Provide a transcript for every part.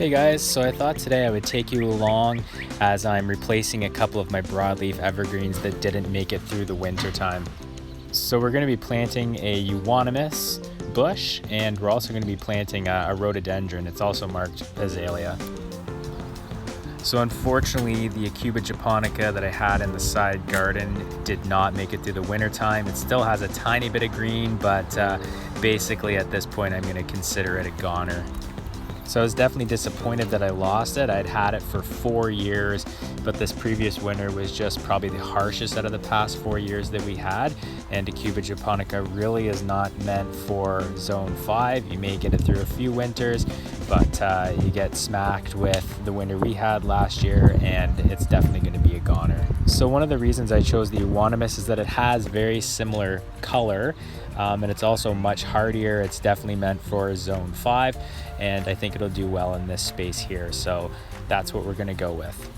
Hey guys, so I thought today I would take you along as I'm replacing a couple of my broadleaf evergreens that didn't make it through the winter time. So we're going to be planting a euonymus bush, and we're also going to be planting a rhododendron. It's also marked azalea. So unfortunately, the Cuba japonica that I had in the side garden did not make it through the winter time. It still has a tiny bit of green, but basically at this point I'm going to consider it a goner. So I was definitely disappointed that I lost it. I'd had it for 4 years, but this previous winter was just probably the harshest out of the past 4 years that we had. And the Cuba japonica really is not meant for zone 5. You may get it through a few winters, but you get smacked with the winter we had last year, and it's definitely going to be a goner. So one of the reasons I chose the euonymus is that it has very similar color, and it's also much hardier. It's definitely meant for zone 5, and I think it'll do well in this space here. So that's what we're going to go with.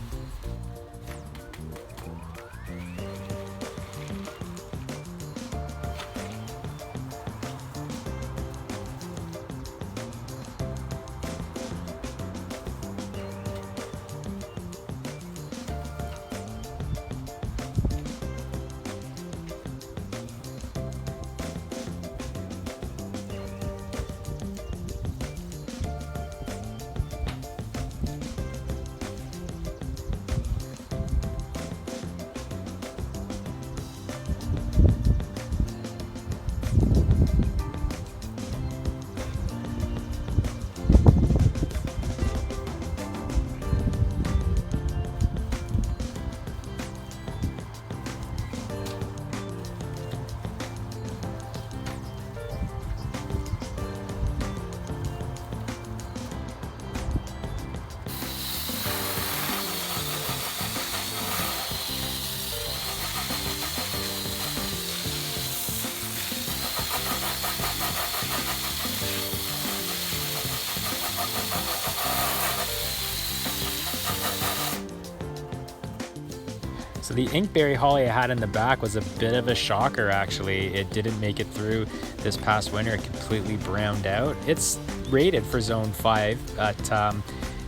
So the Inkberry holly I had in the back was a bit of a shocker, actually. It didn't make it through this past winter. It completely browned out. It's rated for zone 5, but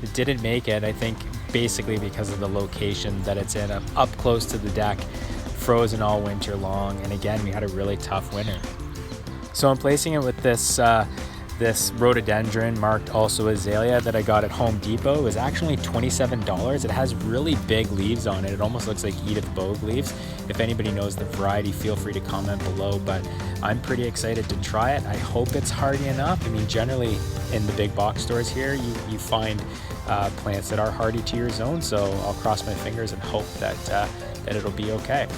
it didn't make it, I think, basically because of the location that it's in, up close to the deck, frozen all winter long. And again, we had a really tough winter. So I'm placing it with this rhododendron marked also azalea that I got at Home Depot. It was actually $27. It has really big leaves on it. It almost looks like Edith Bogue leaves. If anybody knows the variety, feel free to comment below, but I'm pretty excited to try it. I hope it's hardy enough. I mean, generally in the big box stores here, you find plants that are hardy to your zone, so I'll cross my fingers and hope that it'll be okay.